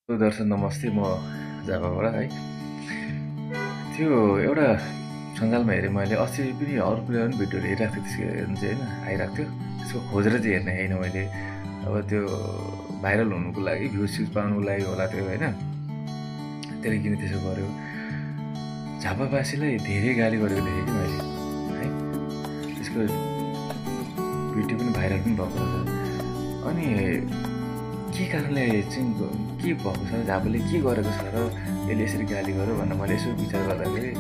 दर्शन नमस्ते म झापाबाट है त्यो एउटा सञ्जालमा हेरेँ मैले अस्ति पनि अरू कुरा पनि भिडियोहरू हेरिरहेको थिएँ त्यसको होइन आइरहेको थियो त्यसको खोजेर चाहिँ हेर्ने होइन मैले अब त्यो भाइरल हुनुको लागि भ्युज स्युज पाउनुको लागि होला त्यो होइन त्यसले किन त्यसो गर्यो झापावासीलाई धेरै गाली गरेको देखेँ कि मैले है त्यसको भिडियो पनि भाइरल पनि भएको रहेछ अनि के कारणले चाहिँ के भएको छ झापाले के गरेको छ र यसले यसरी गाली गर्यो भनेर मैले यसो विचार गर्दाखेरि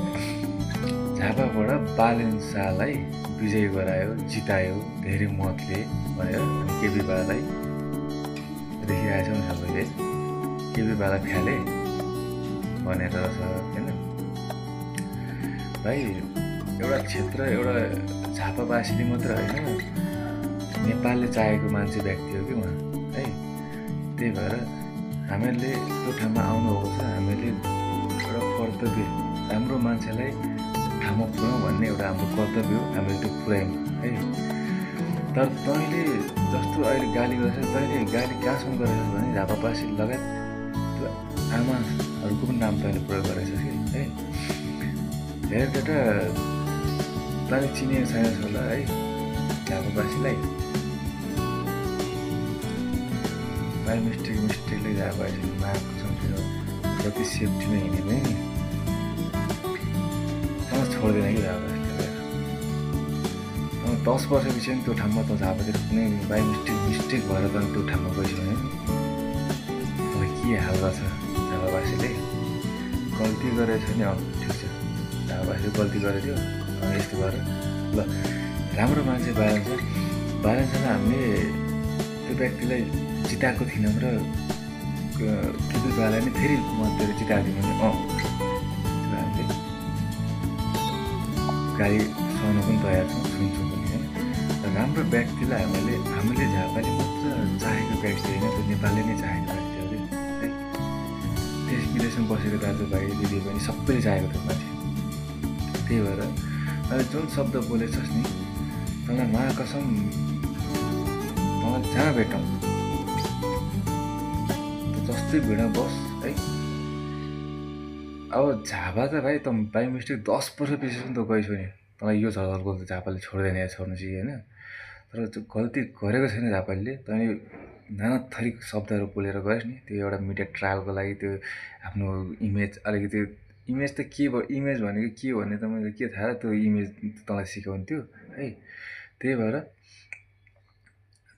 झापाबाट बालेन शाहलाई विजय गरायो जितायो धेरै मतले भनेर केपी बालाई देखिरहेको छौँ सबैले केपी बाला फ्याले भनेर छ होइन भाइ एउटा क्षेत्र एउटा झापावासीले मात्र होइन नेपालले चाहेको मान्छे व्यक्ति हो कि उहाँ है त्यही भएर हामीहरूले त्यो ठाउँमा आउनुभएको छ हामीले एउटा कर्तव्य राम्रो मान्छेलाई ठाउँमा पुऱ्याउँ भन्ने एउटा हाम्रो कर्तव्य हो हामीले त्यो पुऱ्यायौँ है तर तैँले जस्तो अहिले गाली गर्छ तैँले गाली कहाँसम्म गरेछस् भने झापावासी लगायत त्यो आमाहरूको पनि नाम तैँले प्रयोग गरेछस् कि है धेरै एउटा तैँले चिनेको छैनस् होला है झापावासीलाई बाई मिस्टेकले झापावासीले मार्को सम्झेर जति सेफ्टीमा हिँडे पनि नि छोड्दैन कि झापावासीले 10 वर्षपछि पनि त्यो ठाउँमा त झापातिर कुनै बाई मिस्टेक भएर त त्यो ठाउँमा गइसक्यो भने अब के हाल गर्छ झापावासीले गल्ती गरेछ नि ठिक छ झापावासीले गल्ती गरेको थियो यस्तो गरेर ल राम्रो मान्छे बारेछन् हामीले त्यो व्यक्तिलाई जिताएको थिएनौँ र केपी बालाई नै फेरि मतले जिताएको थियौँ भने हामीले गाडी सहन पनि तयार छौँ सुन्छौँ पनि होइन राम्रो व्यक्तिलाई हामीले झापाले मात्र चाहेको व्यक्ति होइन त्यो नेपालले नै चाहेको व्यक्ति हो है देश विदेशमा बसेको दाजुभाइ दिदीबहिनी सबैले चाहेको थियो मान्छे त्यही भएर अहिले जुन शब्द बोलेछस् नि तँलाई महाकसम तँलाई जहाँ भेटौँ जस्तै भिड बस है अब झापा त भाइ त बाई मिस्टेक 10 वर्ष पछि पनि त गइसक्यो नि तँलाई यो झलको त झापाले छोड्दैन या छोड्नु चाहिँ होइन तर त्यो गल्ती गरेको छैन झापाले तैँले नाना थरी शब्दहरू बोलेर गएस् नि त्यो एउटा मिडिया ट्रायलको लागि त्यो आफ्नो इमेज अलिकति इमेज त के भयो इमेज भनेको के हो भने त मैले के थाहा त्यो इमेज तँलाई सिकाउँथ्यो है त्यही भएर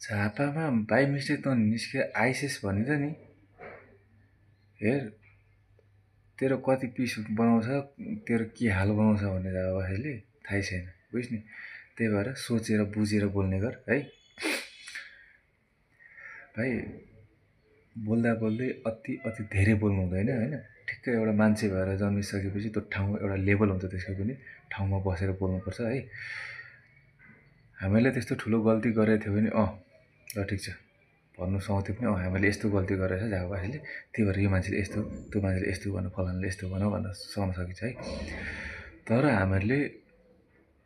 झापामा बाई मिस्टेक त निस्केर आइसिएस भनेर नि हेर तेरो कति पिस बनाउँछ तेरो के हाल बनाउँछ भन्ने झापावासीले थाहै छैन बुझ्ने त्यही भएर सोचेर बुझेर बोल्ने गर है भाइ बोल्दा बोल्दै अति धेरै बोल्नु हुँदैन होइन ठिक्कै एउटा मान्छे भएर जन्मिसकेपछि त्यो ठाउँ एउटा लेभल हुन्छ त्यसको पनि ठाउँमा बसेर बोल्नुपर्छ है हामीले त्यस्तो ठुलो गल्ती गरेको थियो भने ल ठिक छ भन्नु सक्थ्यो पनि हामीले यस्तो गल्ती गरेछ झापावासीले त्यही भएर यो मान्छेले यस्तो त्यो मान्छेले यस्तो भन्नु फलानाले यस्तो भनौँ भन्न सक्न सकिन्छ है तर हामीहरूले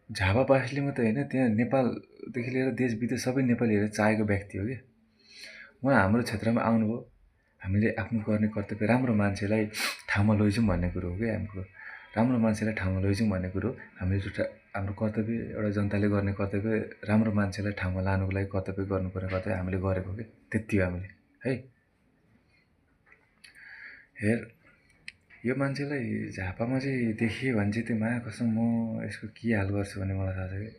झापावासीले मात्रै होइन त्यहाँ नेपालदेखि लिएर देश विदेश सबै नेपालीहरू चाहेको व्यक्ति हो कि उहाँ हाम्रो क्षेत्रमा आउनुभयो हामीले आफ्नो गर्ने कर्तव्य राम्रो मान्छेलाई ठाउँमा लैजाउँ भन्ने कुरो हो कि हाम्रो राम्रो मान्छेलाई ठाउँमा लैजाउँ भन्ने कुरो हामीले हाम्रो कर्तव्य एउटा जनताले गर्ने कर्तव्य राम्रो मान्छेलाई ठाउँमा लानुको लागि कर्तव्य गर्नुपर्ने कर्तव्य हामीले गरेको कि त्यति हो हामीले है हेर यो मान्छेलाई झापामा चाहिँ देखियो भने चाहिँ त्यो महाकसम म यसको के हाल गर्छु भन्ने मलाई थाहा छ कि